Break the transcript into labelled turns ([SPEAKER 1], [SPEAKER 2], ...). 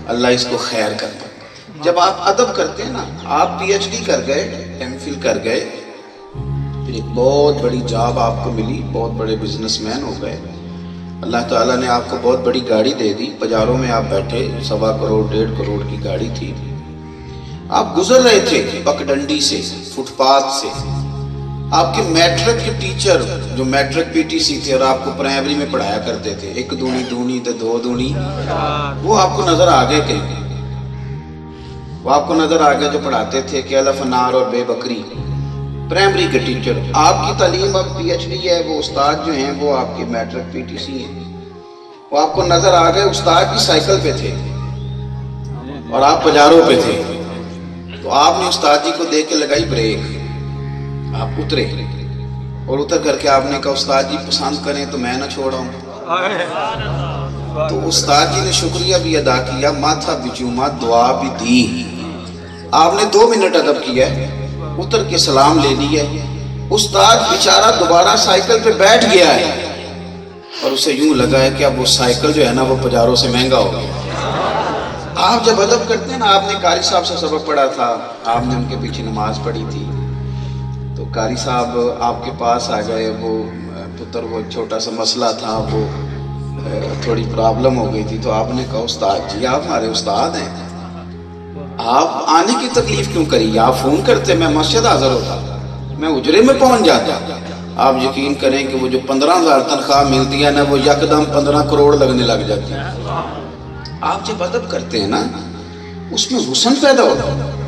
[SPEAKER 1] اللہ اس کو خیر کر دے۔ جب آپ ادب کرتے ہیں نا، آپ پی ایچ ڈی کر گئے، ایم فل کر گئے، پھر ایک بہت بڑی جاب آپ کو ملی، بہت بڑے بزنس مین ہو گئے، اللہ تعالیٰ نے آپ کو بہت بڑی گاڑی دے دی، پجاروں میں آپ بیٹھے، 1.25 کروڑ 1.5 کروڑ کی گاڑی تھی، آپ گزر رہے تھے پگڈنڈی سے، فٹ پاتھ سے، آپ کے میٹرک کے ٹیچر جو میٹرک پی ٹی سی تھے اور آپ کو پرائمری میں پڑھایا کرتے تھے، 1 دونی دونی تے 2 دونی، وہ آپ کو نظر آگے کہیں، وہ آپ کو نظر آگے جو پڑھاتے تھے کہ الف انار اور بے بکری، پرائمری کے ٹیچر، آپ کی تعلیم اب پی ایچ ڈی ہے، وہ استاد جو ہیں وہ آپ کے میٹرک پی ٹی سی ہیں، وہ آپ کو نظر آ گئے، استاد کی سائیکل پہ تھے اور آپ پجاروں پہ تھے، تو آپ نے استاد جی کو دیکھ کے لگائی بریک، آپ اترے اور اتر کر کے آپ نے کہا استاد جی پسند کریں تو میں نہ چھوڑاؤں، تو استاد جی نے شکریہ بھی ادا کیا، ماتھا بھی چوما، دعا بھی دی، آپ نے 2 منٹ ادب کیا ہے، اتر کے سلام لے لیا ہے، استاد بیچارہ دوبارہ سائیکل پہ بیٹھ گیا ہے اور اسے یوں لگا ہے کہ اب وہ سائیکل جو ہے نا وہ پجاروں سے مہنگا ہو گیا۔ آپ جب ادب کرتے ہیں نا، آپ نے قاری صاحب سے سبق پڑھا تھا، آپ نے ان کے پیچھے نماز پڑھی تھی، تو قاری صاحب آپ کے پاس آ گئے، وہ پتر وہ چھوٹا سا مسئلہ تھا، وہ تھوڑی پرابلم ہو گئی تھی، تو آپ نے کہا استاد جی آپ ہمارے استاد ہیں، آپ آنے کی تکلیف کیوں کری، آپ فون کرتے میں مسجد حاضر ہوتا، میں اجرے میں پہنچ جاتا۔ آپ یقین کریں کہ وہ جو 15,000 تنخواہ ملتی ہے نا، وہ یکدم 15 کروڑ لگنے لگ جاتی ہے۔ آپ جب ادب کرتے ہیں نا، اس میں حسن پیدا ہوتا ہے۔